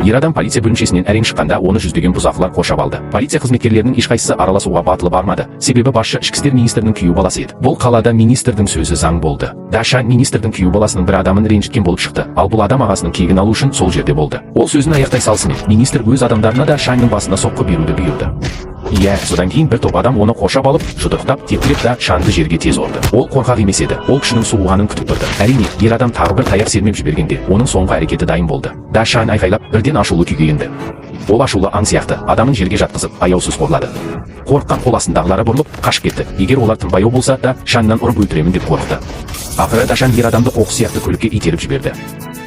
Ер адам полиция бөлімшесінен әрең шыққанда оны жүздеген бұзақылар қоршап алды. Полиция қызметкерлерінің ешқайсысы араласуға батылы бармады. Себебі басшы ішкі істер министрінің күйеу баласы еді. Бұл қалада министрдің сөзі заң болды. Даша министрдің күйеу баласының бір адамын ренжіткен болып шықты. Ал бұл адам ағасының кегін алу үшін сол жерде болды. Ол сөзін аяқтай салысымен министр өз адамдарына да Шанның басына соққы беруді бұйырды. Иә, содан кейін бір топ адам оны қоршап алып, жұдырықтап, тепкілеп та Шанды жерге тез ұрды. Ол қорқақ емес еді. Ол кісінің суығанын күтіп тұрды. Әрине, ер адам тағы бір таяқ сермеп жібергенде, оның соңғы әрекеті дайын болды. Да Шан айқайлап, бірден ашулы күйге енді. Ол ашулы аң сияқты, адамын жерге жатқызып, аяусыз қорлады. Қорыққан қол астындағылары бұрылып, қашып кетті. Егер олар тым баяу болса да, Шаннан ұрып өлтіремін деп қорықты. Ақыры Дашан ер адамды қоқыс сияқты көлікке итеріп жіберді.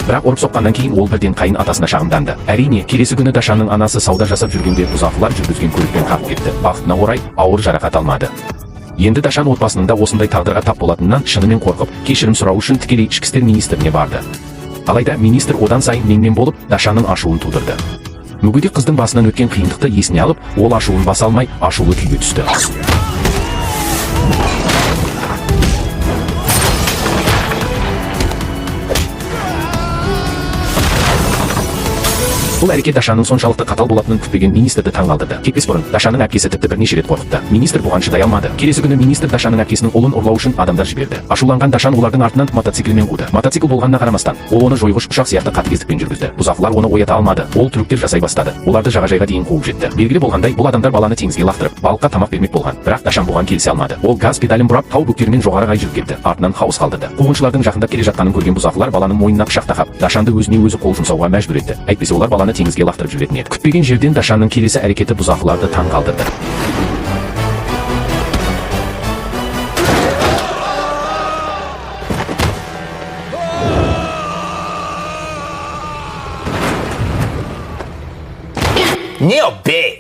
Бірақ ұрып соққаннан кейін ол бірден қайын атасына шағымданды. Әрине, келесі күні Дашанның анасы сауда жасап жүргенде бұзақылар жүргізген көлікпен қағып кетті. Бақытына орай ауыр жарақат алмады. Енді Дашан отбасының да осындай тағдырға тап болатынынан шынымен қорқып, кешірім сұрау үшін тікелей ішкі істер министріне барды. Алайда министр одан сайын менмен болып Дашанның ашуын тудырды. Мүгедек қыздың басынан өткен қиындықты есіне алып, ол ашуын баса алмай, ашулы күйге түсті. Бұл әрекет Дашанның соншалықты қатал болатынын күтпеген министрді таңғалдырды. Кетпес бұрын Дашанның әпкесі тіпті бірнеше рет қорқытты. Министр бұған шыдай алмады. Келесі күні министр Дашанның әпкесінің ұлын ұрлау үшін адамдар жіберді. Ашуланған Дашан олардың артынан мотоциклмен қуды. Мотоцикл болғанына қарамастан, ол оны жойғыш ұшақ сияқты қатыгездікпен жүргізді. Бұзақылар оны оята алмады. Ол трюктер жасай бастады. Оларды жағажайға дейін қуып жетті. Белгілі болғандай, бұл адамдар баланы теңізге лақтырып, балыққа тамақ бермек болған. Бірақ Дашан бұған келісе алмады. Ол газ педалін бұрап, тау бөктерімен жоғары қарай жүріп кетті. Артынан хаос қалдырды. Қуғыншылардың жақындап келе жатқанын көрген бұзақылар баланың мойнына пышақ тақап, Дашанды өзіне өзі қол жұмсауға мәжбүр етті. Әйтпесе олар баланы теңізге лақтырып жіберетін еді. Күтпеген жерден Дашанның келесі әрекеті бұзақыларды таң қалдырды. Не обей!